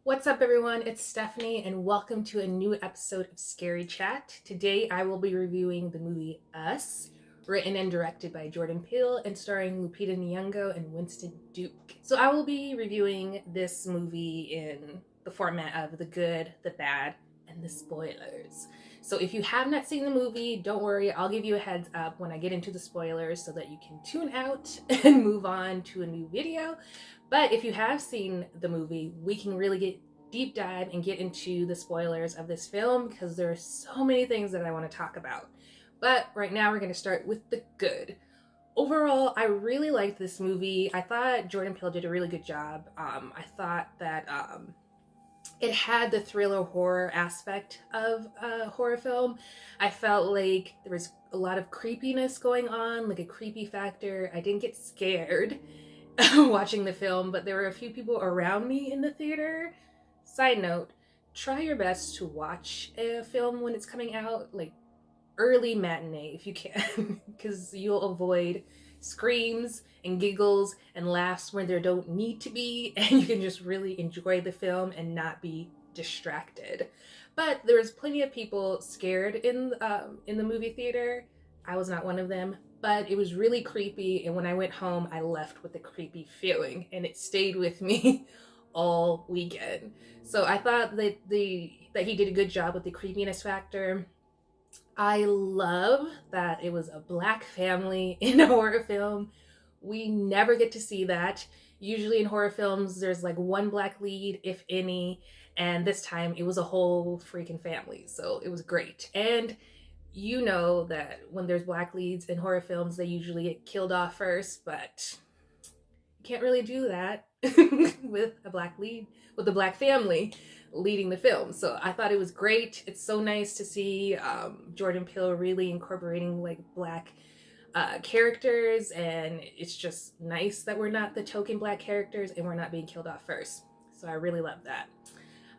What's up, everyone? It's Stephanie, and welcome to a new episode of Scary Chat. Today, I will be reviewing the movie Us, written and directed by Jordan Peele and starring Lupita Nyong'o and Winston Duke. So, I will be reviewing this movie in the format of the good, the bad, and the spoilers. So, if you have not seen the movie, don't worry, I'll give you a heads up when I get into the spoilers so that you can tune out and move on to a new video. But if you have seen the movie, we can really get deep dive and get into the spoilers of this film because there are so many things that I want to talk about. But right now we're going to start with the good. Overall, I really liked this movie. I thought Jordan Peele did a really good job. I thought that it had the thriller horror aspect of a horror film. I felt like there was a lot of creepiness going on, like a creepy factor. I didn't get scared watching the film, but there were a few people around me in the theater. Side note, try your best to watch a film when it's coming out, like early matinee if you can, because you'll avoid screams and giggles and laughs when there don't need to be, and you can just really enjoy the film and not be distracted. But there was plenty of people scared in the movie theater. I was not one of them, but it was really creepy, and when I went home, I left with a creepy feeling, and it stayed with me all weekend. So I thought that he did a good job with the creepiness factor. I love that it was a Black family in a horror film. We never get to see that. Usually in horror films, there's like one Black lead, if any, and this time it was a whole freaking family. So it was great. And you know that when there's Black leads in horror films, they usually get killed off first, but you can't really do that with a Black lead, with a Black family leading the film. So I thought it was great. It's so nice to see Jordan Peele really incorporating like Black characters, and it's just nice that we're not the token Black characters and we're not being killed off first. So I really love that.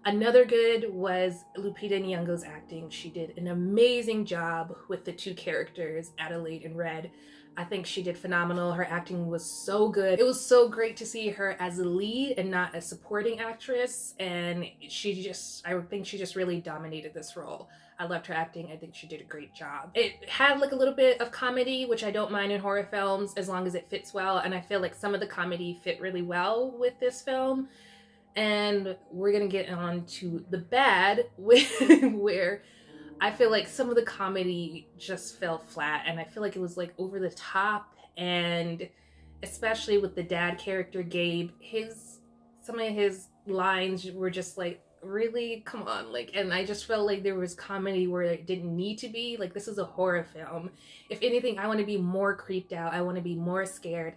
Another good was Lupita Nyong'o's acting. She did an amazing job with the two characters, Adelaide and Red. I think she did phenomenal. Her acting was so good. It was so great to see her as a lead and not a supporting actress. And I think she just really dominated this role. I loved her acting. I think she did a great job. It had like a little bit of comedy, which I don't mind in horror films as long as it fits well. And I feel like some of the comedy fit really well with this film. And we're gonna get on to the bad, where I feel like some of the comedy just fell flat, and I feel like it was like over the top, and especially with the dad character Gabe, some of his lines were just like, really, come on, like, and I just felt like there was comedy where it didn't need to be. Like, this is a horror film. If anything, I want to be more creeped out. I want to be more scared,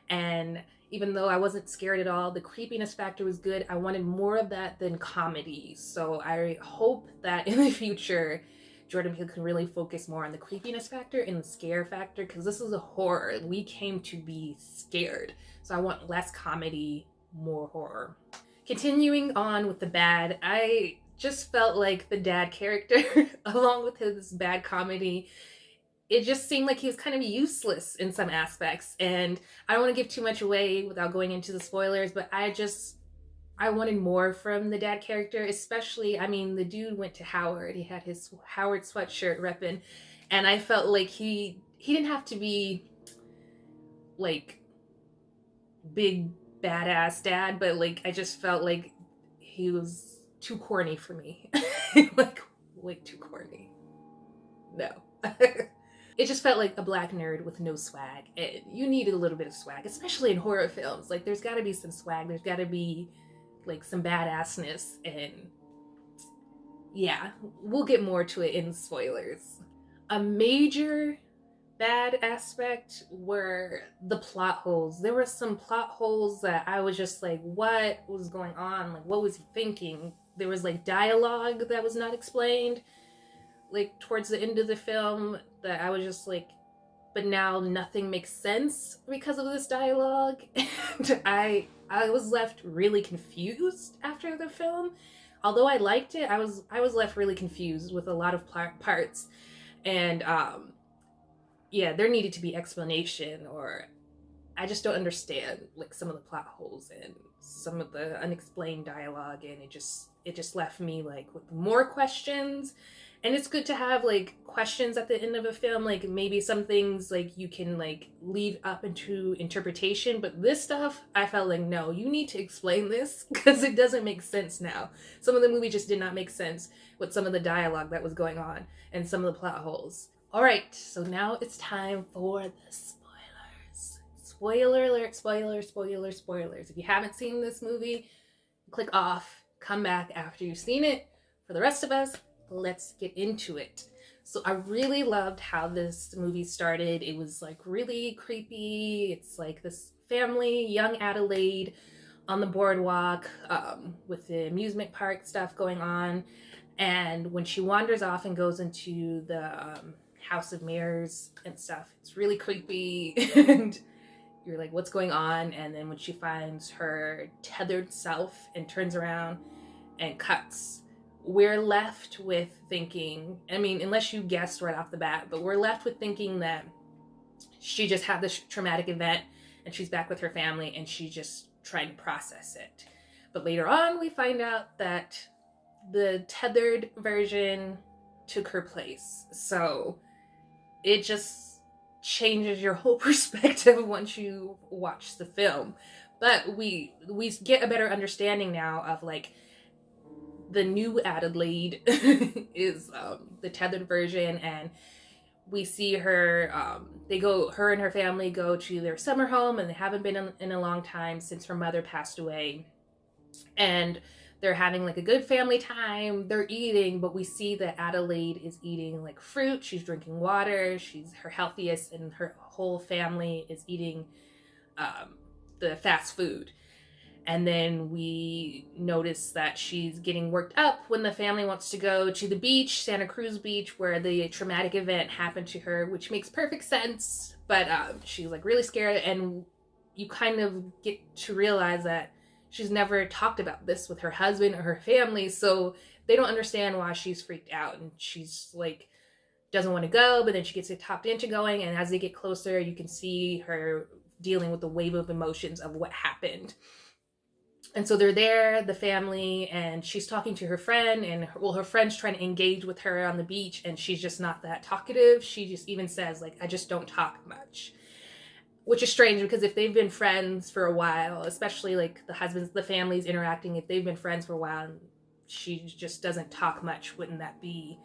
and even though I wasn't scared at all, the creepiness factor was good. I wanted more of that than comedy. So I hope that in the future, Jordan Peele can really focus more on the creepiness factor and the scare factor, because this is a horror. We came to be scared. So I want less comedy, more horror. Continuing on with the bad, I just felt like the dad character, along with his bad comedy, it just seemed like he was kind of useless in some aspects. And I don't want to give too much away without going into the spoilers, but I wanted more from the dad character, especially, I mean, the dude went to Howard. He had his Howard sweatshirt repping, and I felt like he didn't have to be like big badass dad, but like I just felt like he was too corny for me. Like, way too corny. No. It just felt like a Black nerd with no swag, and you needed a little bit of swag, especially in horror films. Like, there's got to be some swag. There's got to be like some badassness, and yeah, we'll get more to it in spoilers. A major bad aspect were the plot holes. There were some plot holes that I was just like, what was going on? Like, what was he thinking? There was like dialogue that was not explained, like towards the end of the film, that I was just like, but now nothing makes sense because of this dialogue. And I was left really confused after the film. Although I liked it, I was left really confused with a lot of parts. And yeah, there needed to be explanation, or I just don't understand like some of the plot holes in some of the unexplained dialogue, and it just left me like with more questions. And it's good to have like questions at the end of a film, like maybe some things like you can like leave up into interpretation, but this stuff I felt like, no, you need to explain this because it doesn't make sense now. Some of the movie just did not make sense with some of the dialogue that was going on and some of the plot holes. All right, so now it's time for the spoilers. Spoiler alert, spoilers. If you haven't seen this movie, click off, come back after you've seen it. For the rest of us, let's get into it. So I really loved how this movie started. It was like really creepy. It's like this family, young Adelaide on the boardwalk with the amusement park stuff going on. And when she wanders off and goes into the House of Mirrors and stuff, it's really creepy. And you're like, what's going on? And then when she finds her tethered self and turns around and cuts, we're left with thinking, I mean, unless you guessed right off the bat, but we're left with thinking that she just had this traumatic event and she's back with her family and she's just trying to process it. But later on, we find out that the tethered version took her place. So it just changes your whole perspective once you watch the film. But we get a better understanding now of like, the new Adelaide is the tethered version, and we see her, her and her family go to their summer home, and they haven't been in a long time since her mother passed away. And they're having like a good family time, they're eating, but we see that Adelaide is eating like fruit, she's drinking water, she's her healthiest, and her whole family is eating the fast food. And then we notice that she's getting worked up when the family wants to go to the beach, Santa Cruz Beach, where the traumatic event happened to her, which makes perfect sense. But she's like really scared, and you kind of get to realize that she's never talked about this with her husband or her family, so they don't understand why she's freaked out. And she's like, doesn't want to go, but then she gets talked into going, and as they get closer, you can see her dealing with the wave of emotions of what happened. And so they're there, the family, and she's talking to her friend, and her friend's trying to engage with her on the beach, and she's just not that talkative. She just even says, like, I just don't talk much. Which is strange, because if they've been friends for a while, especially like the family's interacting, if they've been friends for a while, and she just doesn't talk much, wouldn't that be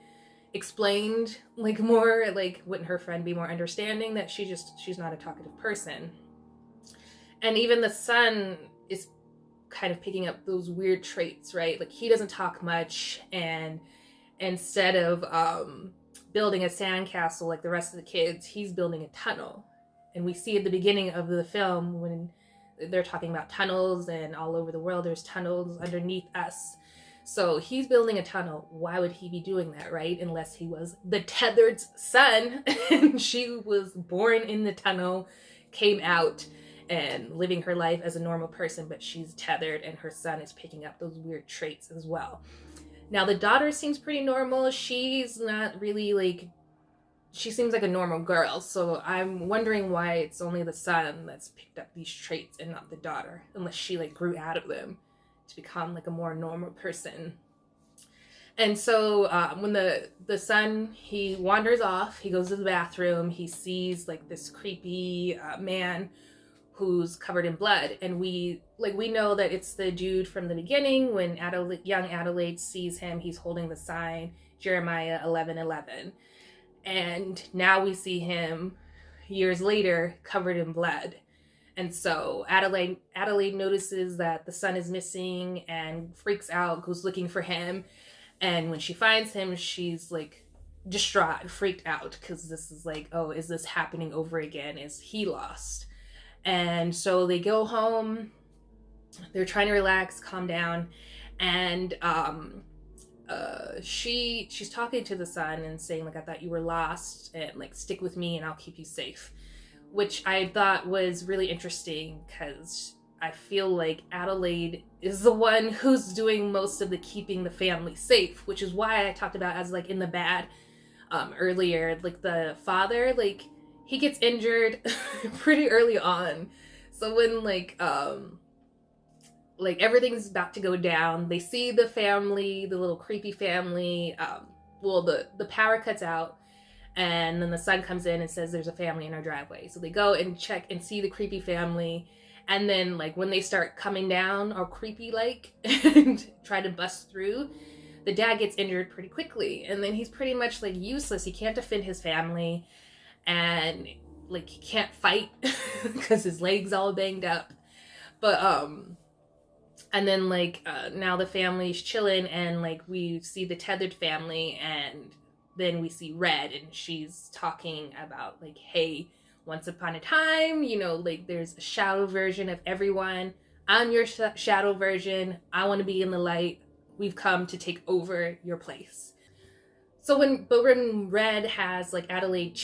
explained like more? Like, wouldn't her friend be more understanding that she's not a talkative person? And even the son is kind of picking up those weird traits, right? Like, he doesn't talk much, and instead of building a sandcastle like the rest of the kids, he's building a tunnel. And we see at the beginning of the film when they're talking about tunnels, and all over the world there's tunnels underneath us. So he's building a tunnel. Why would he be doing that, right? Unless he was the tethered son and she was born in the tunnel, came out and living her life as a normal person, but she's tethered, and her son is picking up those weird traits as well. Now, the daughter seems pretty normal. She's not really like, she seems like a normal girl, so I'm wondering why it's only the son that's picked up these traits and not the daughter, unless she like grew out of them to become like a more normal person. And so when the son, he wanders off, he goes to the bathroom, he sees like this creepy man who's covered in blood, and we know that it's the dude from the beginning. When young Adelaide sees him, he's holding the sign Jeremiah 11:11, and now we see him years later covered in blood. And so Adelaide notices that the son is missing and freaks out, goes looking for him, and when she finds him, she's like distraught, freaked out, because this is like, oh, is this happening over again? Is he lost? And so they go home, they're trying to relax, calm down, and she's talking to the son and saying, like, I thought you were lost, and like, stick with me and I'll keep you safe. Which I thought was really interesting, because I feel like Adelaide is the one who's doing most of the keeping the family safe, which is why I talked about as like in the bad earlier, like the father, like, he gets injured pretty early on. So when like like everything's about to go down. They see the family, the little creepy family. Well, the power cuts out, and then the son comes in and says there's a family in our driveway. So they go and check and see the creepy family. And then like when they start coming down, all creepy like, and try to bust through, the dad gets injured pretty quickly. And then he's pretty much like useless. He can't defend his family, and like he can't fight because his leg's all banged up. But and then like now the family's chilling, and like we see the tethered family, and then we see Red, and she's talking about like, hey, once upon a time, you know, like there's a shadow version of everyone. I'm your shadow version. I want to be in the light. We've come to take over your place. So when Red has like Adelaide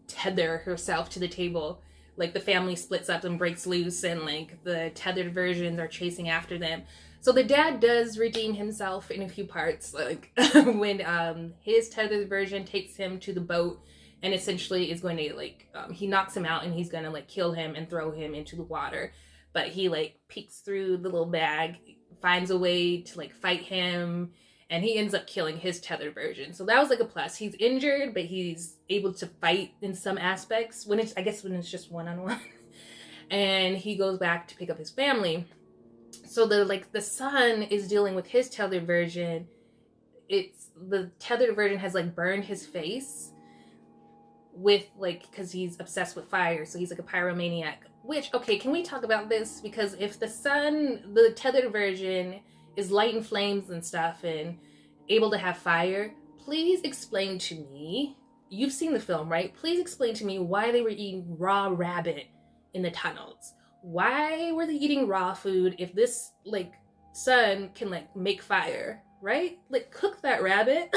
tether herself to the table, like the family splits up and breaks loose, and like the tethered versions are chasing after them. So the dad does redeem himself in a few parts, like when his tethered version takes him to the boat and essentially is going to like he knocks him out, and he's gonna like kill him and throw him into the water. But he like peeks through the little bag, finds a way to like fight him, and he ends up killing his tethered version. So that was like a plus. He's injured, but he's able to fight in some aspects when it's just one-on-one. And he goes back to pick up his family. So the son is dealing with his tethered version. It's the tethered version has like burned his face with like, because he's obsessed with fire, so he's like a pyromaniac. Which, okay, can we talk about this? Because if the tethered version is lighting flames and stuff and able to have fire, please explain to me, you've seen the film, right? Please explain to me why they were eating raw rabbit in the tunnels. Why were they eating raw food if this like son can like make fire, right? Like cook that rabbit.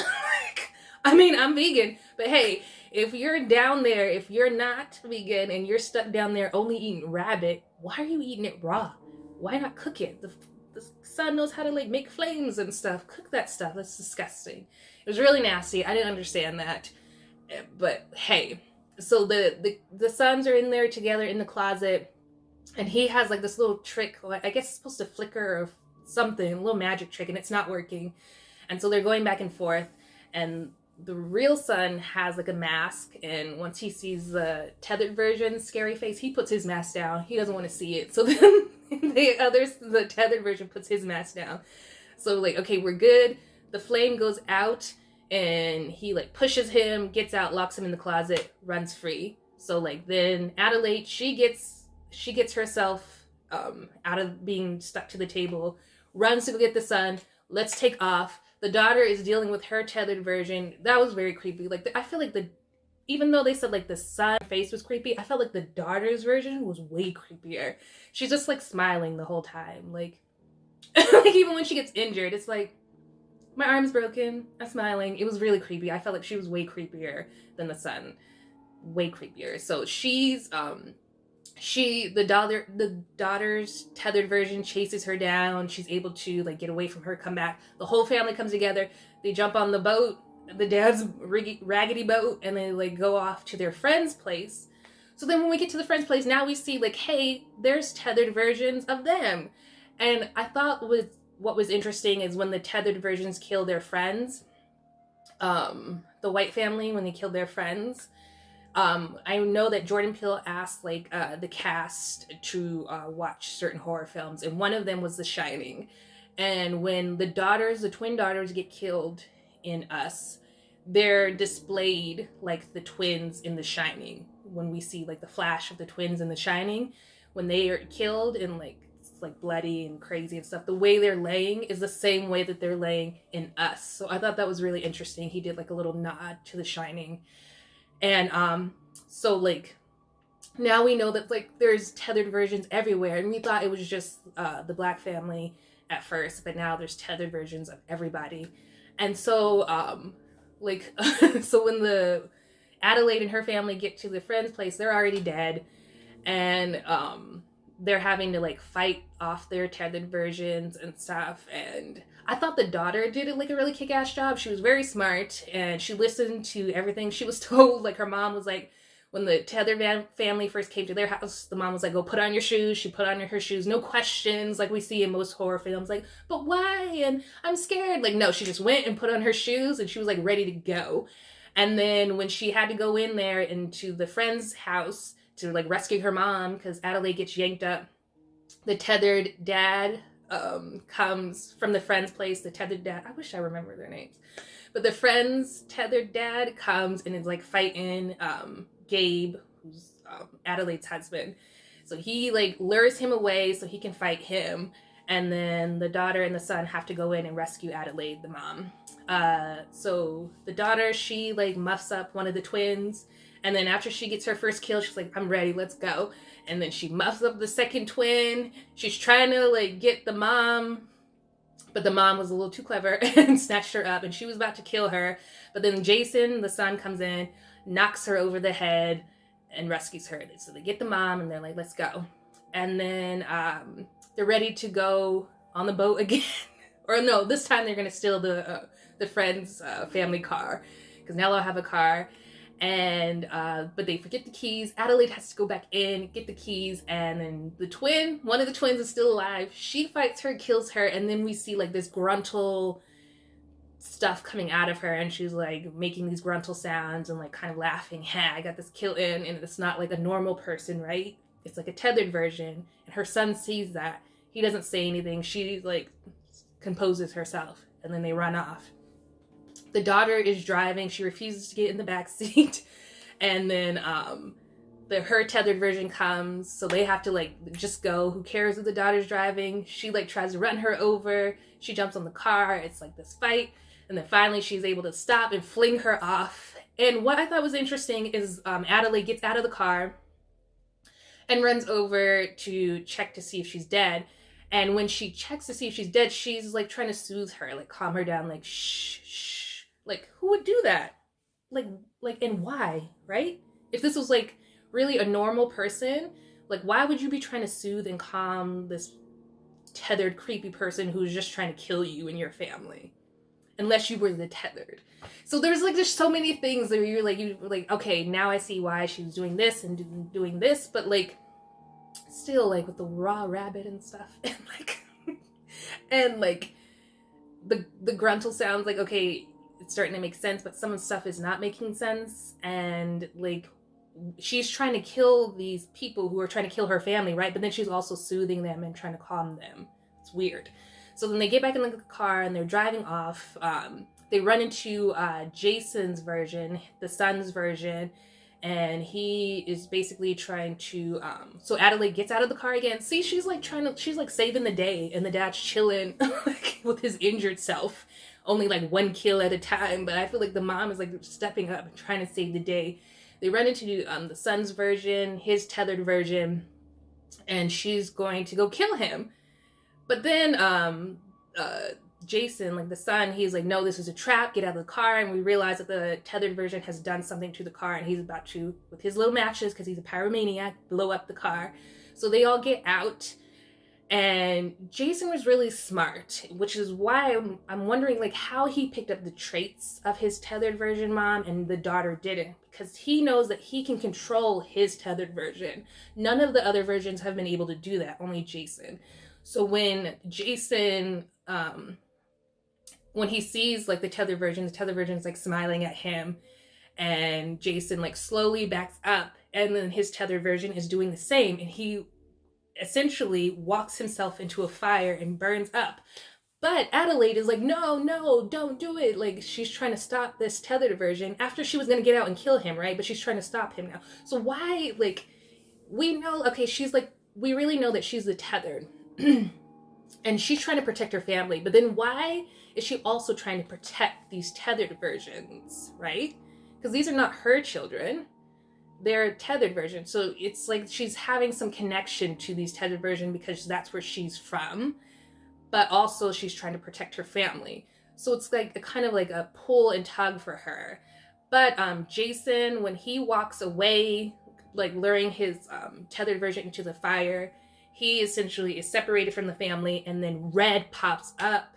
I mean, I'm vegan, but hey, if you're down there, if you're not vegan and you're stuck down there only eating rabbit, why are you eating it raw? Why not cook it? The son knows how to like make flames and stuff. Cook that stuff. That's disgusting. It was really nasty. I didn't understand that. But hey, so the sons are in there together in the closet, and he has like this little trick, like I guess it's supposed to flicker or something, a little magic trick, and it's not working. And so they're going back and forth, and the real son has like a mask, and once he sees the tethered version's scary face, he puts his mask down. He doesn't want to see it. So then the tethered version puts his mask down. So like, okay, we're good. The flame goes out, and he like pushes him, gets out, locks him in the closet, runs free. So like then Adelaide, she gets herself out of being stuck to the table, runs to go get the son. Let's take off. The daughter is dealing with her tethered version. That was very creepy. Like I feel like even though they said like the son face was creepy, I felt like the daughter's version was way creepier. She's just like smiling the whole time. Like, like even when she gets injured, it's like, my arm's broken, I'm smiling. It was really creepy. I felt like she was way creepier than the son. Way creepier. So she's the daughter's tethered version chases her down. She's able to like get away from her, come back. The whole family comes together. They jump on the boat, the dad's raggedy boat, and they like go off to their friend's place. So then when we get to the friend's place, now we see like, hey, there's tethered versions of them. And I thought what was interesting is when the tethered versions kill their friends, the white family, when they killed their friends, I know that Jordan Peele asked like the cast to watch certain horror films, and one of them was The Shining. And when the twin daughters get killed in Us, they're displayed like the twins in The Shining. When we see like the flash of the twins in The Shining, when they are killed and like it's like bloody and crazy and stuff, the way they're laying is the same way that they're laying in Us. So I thought that was really interesting. He did like a little nod to The Shining. And so like now we know that like there's tethered versions everywhere, and we thought it was just the black family at first, but now there's tethered versions of everybody. And so like so when the Adelaide and her family get to the friend's place, they're already dead, and they're having to like fight off their tethered versions and stuff. And I thought the daughter did like a really kick-ass job. She was very smart, and she listened to everything she was told. Like her mom was like, when the Tether family first came to their house, the mom was like, go put on your shoes. She put on her shoes, no questions, like we see in most horror films, like, but why? And I'm scared. Like, no, she just went and put on her shoes and she was like ready to go. And then when she had to go in there into the friend's house to like rescue her mom, because Adelaide gets yanked up, the tethered dad comes from the friend's place. The tethered dad, I wish I remember their names, but the friend's tethered dad comes and is like fighting Gabe, who's Adelaide's husband. So he like lures him away so he can fight him. And then the daughter and the son have to go in and rescue Adelaide, the mom. So the daughter, she like muffs up one of the twins. And then after she gets her first kill, she's like, I'm ready, let's go. And then she muffs up the second twin. She's trying to like get the mom, but the mom was a little too clever and snatched her up and she was about to kill her. But then Jason, the son, comes in, knocks her over the head and rescues her. So they get the mom and they're like, let's go. And then they're ready to go on the boat again. Or no, this time they're going to steal the friend's family car, because now they'll have a car. And but they forget the keys. Adelaide has to go back in, get the keys, and then one of the twins is still alive. She fights her, kills her, and then we see like this gruntle stuff coming out of her, and she's like making these gruntle sounds and like kind of laughing. Ha, I got this kill in, and it's not like a normal person, right? It's like a tethered version, and her son sees that. He doesn't say anything. She like composes herself, and then they run off. The daughter is driving. She refuses to get in the back seat. And then her tethered version comes. So they have to like just go. Who cares if the daughter's driving? She like tries to run her over. She jumps on the car. It's like this fight. And then finally she's able to stop and fling her off. And what I thought was interesting is Adelaide gets out of the car and runs over to check to see if she's dead. And when she checks to see if she's dead, she's like trying to soothe her, like calm her down, like shh, shh. Like, who would do that? Like, and why, right? If this was like really a normal person, like why would you be trying to soothe and calm this tethered, creepy person who's just trying to kill you and your family? Unless you were the tethered. So there's so many things that you're like, okay, now I see why she was doing this and doing this, but like, still like with the raw rabbit and stuff, and like the gruntle sounds, like, okay, it's starting to make sense, but some of the stuff is not making sense. And like, she's trying to kill these people who are trying to kill her family, right? But then she's also soothing them and trying to calm them. It's weird. So then they get back in the car and they're driving off. They run into Jason's version, the son's version, and he is basically trying to, so Adelaide gets out of the car again. See, she's like saving the day, and the dad's chilling like with his injured self. Only like one kill at a time, but I feel like the mom is like stepping up and trying to save the day. They run into the son's version, his tethered version, and she's going to go kill him. But then Jason, like the son, he's like, no, this is a trap, get out of the car. And we realize that the tethered version has done something to the car, and he's about to, with his little matches, because he's a pyromaniac, blow up the car. So they all get out. And Jason was really smart, which is why I'm wondering like how he picked up the traits of his tethered version mom and the daughter didn't, because he knows that he can control his tethered version. None of the other versions have been able to do that, only Jason. So when Jason, when he sees like the tethered version is like smiling at him, and Jason like slowly backs up, and then his tethered version is doing the same, and he essentially walks himself into a fire and burns up. But Adelaide is like, no, don't do it. Like, she's trying to stop this tethered version after she was going to get out and kill him, right? But she's trying to stop him now. So why, like, we know, okay, she's like, we really know that she's the tethered. And she's trying to protect her family. But then why is she also trying to protect these tethered versions, right? Because these are not her children. They're tethered versions. So it's like she's having some connection to these tethered versions because that's where she's from. But also she's trying to protect her family. So it's like a kind of like a pull and tug for her. But Jason, when he walks away, like luring his tethered version into the fire, he essentially is separated from the family, and then Red pops up,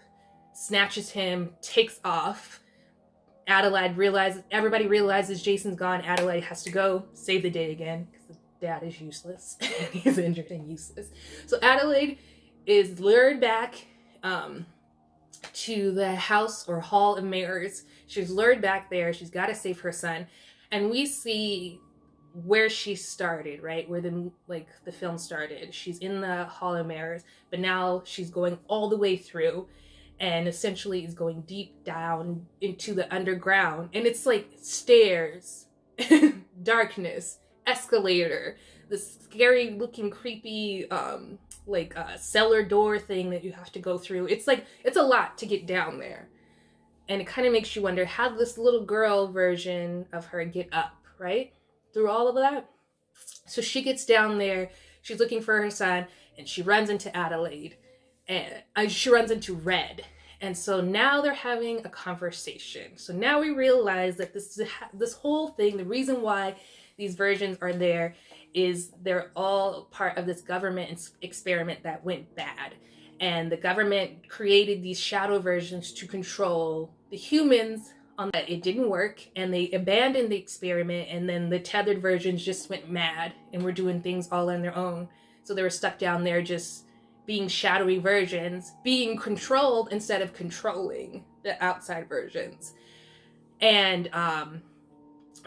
snatches him, takes off. everybody realizes Jason's gone. Adelaide has to go save the day again because the dad is useless. He's injured and useless. So Adelaide is lured back to the house or hall of mirrors. She's lured back there. She's got to save her son. And we see where she started, right? Where the film started. She's in the hall of mirrors, but now she's going all the way through and essentially is going deep down into the underground. And it's like stairs, darkness, escalator, this scary looking creepy cellar door thing that you have to go through. It's a lot to get down there. And it kind of makes you wonder, how did this little girl version of her get up, right? Through all of that. So she gets down there, she's looking for her son, and she runs into Adelaide. And she runs into Red. And so now they're having a conversation. So now we realize that this whole thing, the reason why these versions are there is they're all part of this government experiment that went bad. And the government created these shadow versions to control the humans on that. It didn't work, and they abandoned the experiment, and then the tethered versions just went mad and were doing things all on their own. So they were stuck down there just being shadowy versions, being controlled instead of controlling the outside versions. And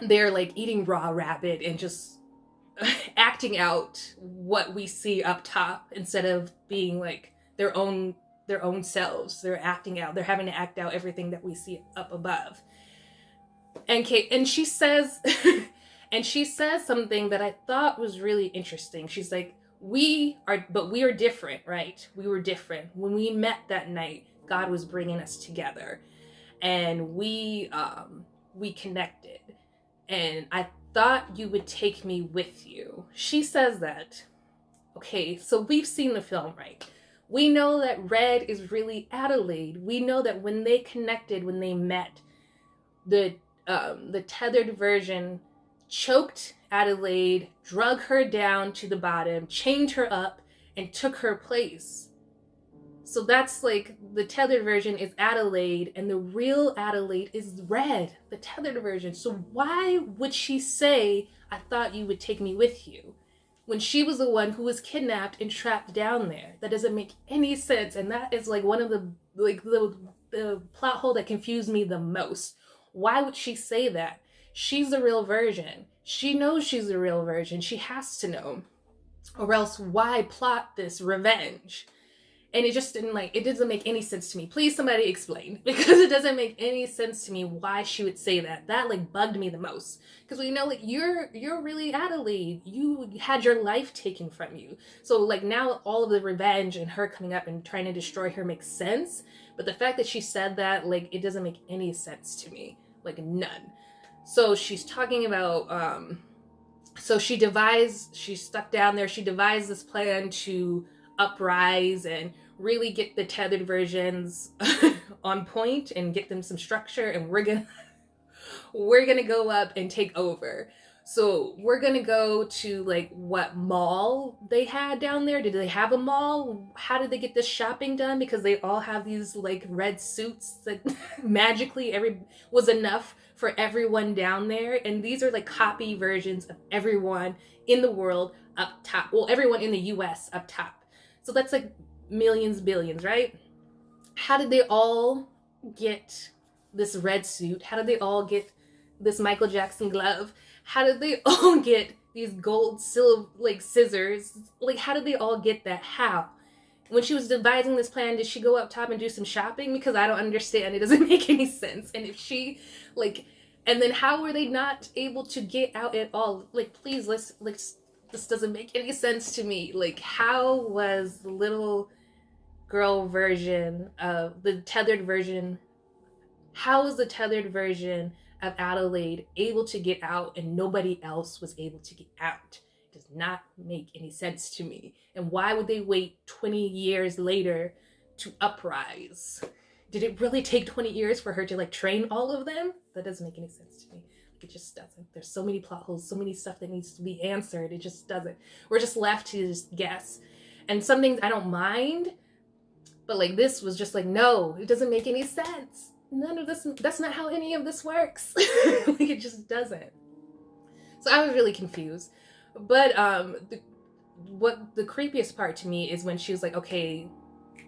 they're like eating raw rabbit and just acting out what we see up top instead of being like their own selves. They're acting out. They're having to act out everything that we see up above. And she says something that I thought was really interesting. She's like, we are different, right? We were different. When we met that night, God was bringing us together, and we connected. And I thought you would take me with you. She says that. Okay, so we've seen the film, right? We know that Red is really Adelaide. We know that when they connected, when they met, the tethered version choked Adelaide, drug her down to the bottom, chained her up, and took her place. So that's like, the tethered version is Adelaide, and the real Adelaide is Red, the tethered version. So why would she say, I thought you would take me with you, when she was the one who was kidnapped and trapped down there? That doesn't make any sense. And that is like one of the plot hole that confused me the most. Why would she say that? She's the real version. She knows she's the real version. She has to know. Or else why plot this revenge? And it doesn't make any sense to me. Please somebody explain, because it doesn't make any sense to me why she would say that. That bugged me the most. Because we know you're really Adelaide. You had your life taken from you. So now all of the revenge and her coming up and trying to destroy her makes sense. But the fact that she said that, it doesn't make any sense to me. None. So she's talking about, so she's stuck down there. She devised this plan to uprise and really get the tethered versions on point and get them some structure, and we're gonna go up and take over. So we're gonna go to what mall they had down there. Did they have a mall? How did they get this shopping done? Because they all have these red suits that magically was enough for everyone down there. And these are copy versions of everyone in the world up top. Well, everyone in the US up top. So that's millions, billions, right? How did they all get this red suit? How did they all get this Michael Jackson glove? How did they all get these gold, silver, scissors? How did they all get that? How? When she was devising this plan, did she go up top and do some shopping? Because I don't understand. It doesn't make any sense. And if she, and then how were they not able to get out at all? Please, this doesn't make any sense to me. How was the little girl version of the tethered version, how was the tethered version of Adelaide able to get out and nobody else was able to get out? It does not make any sense to me. And why would they wait 20 years later to uprise? Did it really take 20 years for her to train all of them? That doesn't make any sense to me. It just doesn't. There's so many plot holes, so many stuff that needs to be answered. It just doesn't. We're just left to just guess. And some things I don't mind, but this was just no, it doesn't make any sense. none of this, that's not how any of this works. Like, it just doesn't. So I was really confused. But what the creepiest part to me is when she was like, okay,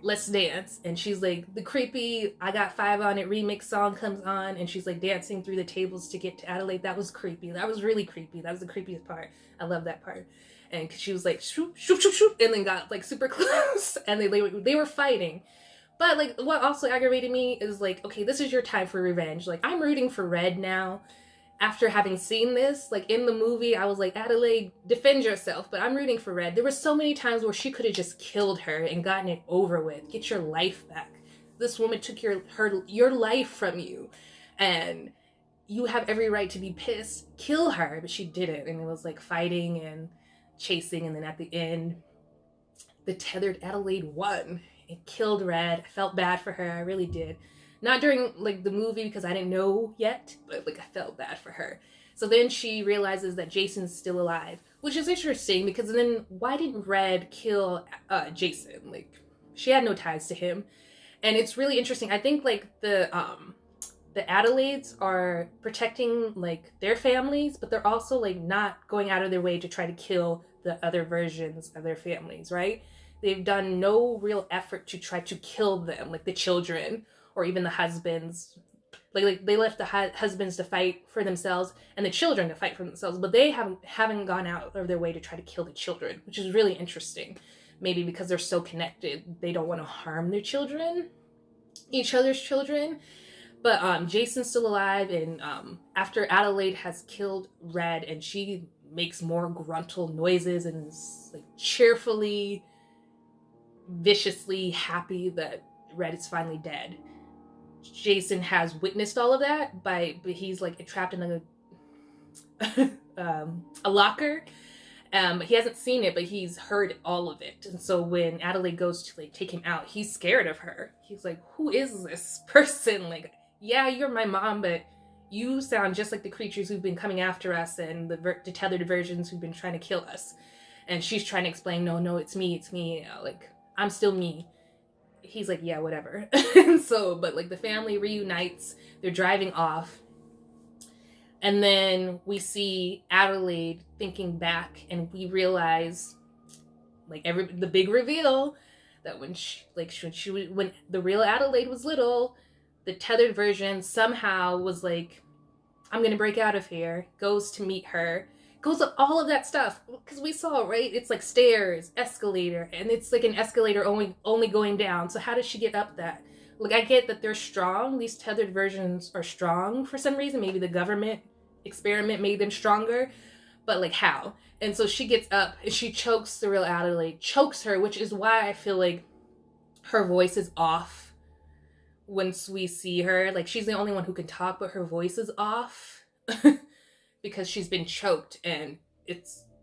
let's dance. And she's like, the creepy I Got Five on It remix song comes on, and she's like dancing through the tables to get to Adelaide. That was creepy. That was really creepy. That was the creepiest part. I love that part. And she was like, shoot, shoot, shoot, shoot, and then got like super close, and they were fighting. But like, what also aggravated me is like, okay, this is your time for revenge. Like, I'm rooting for Red now. After having seen this, like in the movie, I was like, Adelaide, defend yourself. But I'm rooting for Red. There were so many times where she could have just killed her and gotten it over with. Get your life back. This woman took your life from you, and you have every right to be pissed. Kill her, but she didn't. And it was like fighting and chasing, and then at the end, the tethered Adelaide won. It killed Red. I felt bad for her. I really did. Not during like the movie because I didn't know yet, but like I felt bad for her. So then she realizes that Jason's still alive, which is interesting because then why didn't Red kill Jason? Like, she had no ties to him. And it's really interesting. I think like the Adelaides are protecting like their families, but they're also like not going out of their way to try to kill the other versions of their families, right? They've done no real effort to try to kill them, like the children or even the husbands. Like they left the husbands to fight for themselves and the children to fight for themselves, but they haven't gone out of their way to try to kill the children, which is really interesting. Maybe because they're so connected, they don't want to harm their children, each other's children. But Jason's still alive, and after Adelaide has killed Red, and she makes more gruntle noises and is like cheerfully, viciously happy that Red is finally dead. Jason has witnessed all of that, but he's like trapped in a locker. He hasn't seen it, but he's heard all of it. And so when Adelaide goes to like take him out, he's scared of her. He's like, who is this person? Like, yeah, you're my mom, but you sound just like the creatures who've been coming after us and the tethered versions who've been trying to kill us. And she's trying to explain, no, it's me. Like, I'm still me. He's like, yeah, whatever. And so, but like the family reunites, they're driving off. And then we see Adelaide thinking back, and we realize, like, the big reveal that when the real Adelaide was little, the tethered version somehow was like, I'm gonna break out of here, goes to meet her, goes up all of that stuff, because we saw, right, it's like stairs, escalator, and it's like an escalator only going down. So how does she get up that? Like, I get that they're strong, these tethered versions are strong for some reason. Maybe the government experiment made them stronger, but like how? And so she gets up and she chokes the real Adelaide, chokes her, which is why I feel like her voice is off once we see her. Like, she's the only one who can talk, but her voice is off because she's been choked and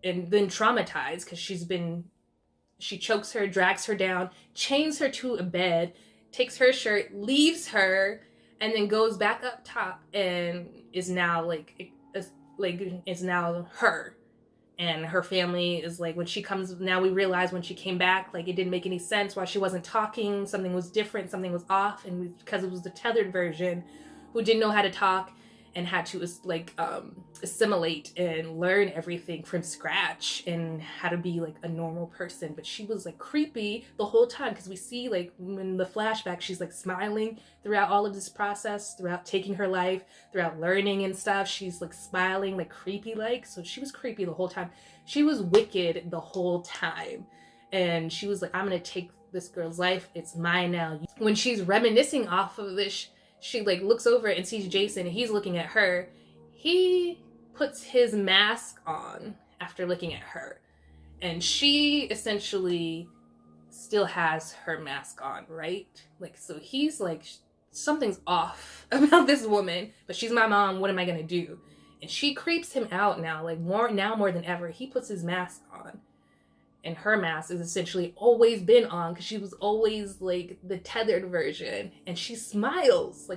then traumatized because she chokes her, drags her down, chains her to a bed, takes her shirt, leaves her, and then goes back up top and is now is now her. And her family is like, when she comes, now we realize when she came back, like, it didn't make any sense why she wasn't talking. Something was different, something was off, and because it was the tethered version who didn't know how to talk and had to assimilate and learn everything from scratch and how to be like a normal person. But she was like creepy the whole time, because we see like in the flashback she's like smiling throughout all of this process, throughout taking her life, throughout learning and stuff. She's like smiling, like creepy like. So she was creepy the whole time. She was wicked the whole time, and she was like, I'm gonna take this girl's life, it's mine now. When she's reminiscing off of this, she like looks over and sees Jason, and he's looking at her. He puts his mask on after looking at her, and she essentially still has her mask on, right? Like, so he's like, something's off about this woman, but she's my mom, what am I gonna do? And she creeps him out now, like more than ever. He puts his mask on, and her mask has essentially always been on, because she was always like the tethered version, and she smiles.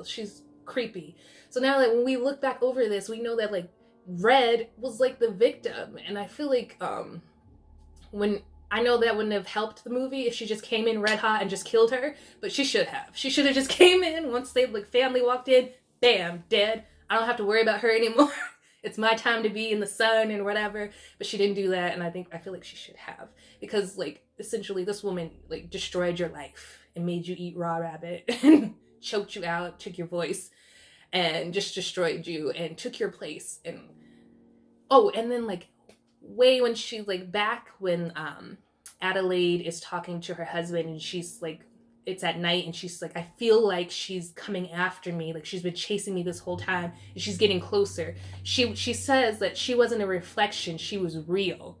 She's creepy. So now, like, when we look back over this, we know that like Red was like the victim. And I feel like when I know that wouldn't have helped the movie if she just came in red hot and just killed her, but she should have. She should have just came in once they like family walked in, bam, dead. I don't have to worry about her anymore. It's my time to be in the sun and whatever. But she didn't do that, and I feel like she should have, because like essentially this woman like destroyed your life and made you eat raw rabbit and choked you out, took your voice, and just destroyed you and took your place. And oh, and then like way when she like back when Adelaide is talking to her husband, and she's like, it's at night, and she's like, I feel like she's coming after me, like she's been chasing me this whole time, and she's getting closer. She says that she wasn't a reflection, she was real.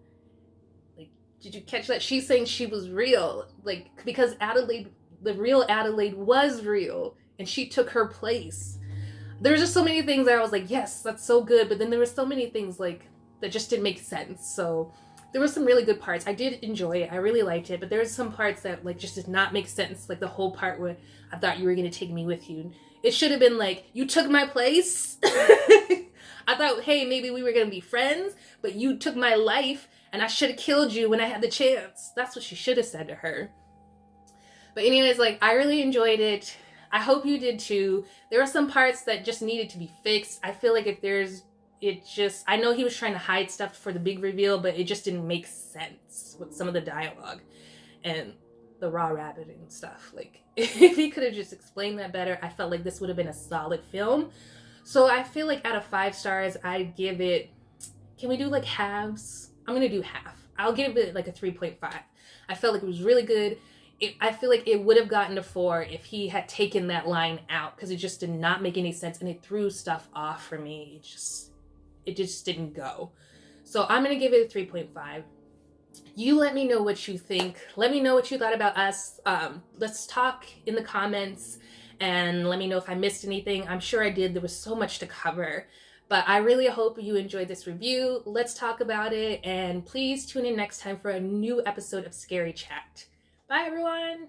Like, did you catch that? She's saying she was real, like, because Adelaide, the real Adelaide, was real, and she took her place. There were just so many things that I was like, yes, that's so good, but then there were so many things like that just didn't make sense. So there were some really good parts. I did enjoy it. I really liked it, but there were some parts that like just did not make sense. Like the whole part where I thought you were going to take me with you. It should have been like, you took my place. I thought, hey, maybe we were going to be friends, but you took my life and I should have killed you when I had the chance. That's what she should have said to her. But anyways, like, I really enjoyed it. I hope you did too. There were some parts that just needed to be fixed. I feel like I know he was trying to hide stuff for the big reveal, but it just didn't make sense with some of the dialogue and the raw rabbit and stuff. Like, if he could have just explained that better, I felt like this would have been a solid film. So I feel like out of 5 stars, I'd give it, can we do like halves? I'm going to do half. I'll give it like a 3.5. I felt like it was really good. I feel like it would have gotten to 4 if he had taken that line out, because it just did not make any sense and it threw stuff off for me. It just didn't go. So I'm going to give it a 3.5. You let me know what you think. Let me know what you thought about us. Let's talk in the comments and let me know if I missed anything. I'm sure I did. There was so much to cover. But I really hope you enjoyed this review. Let's talk about it. And please tune in next time for a new episode of Scary Chat. Bye, everyone.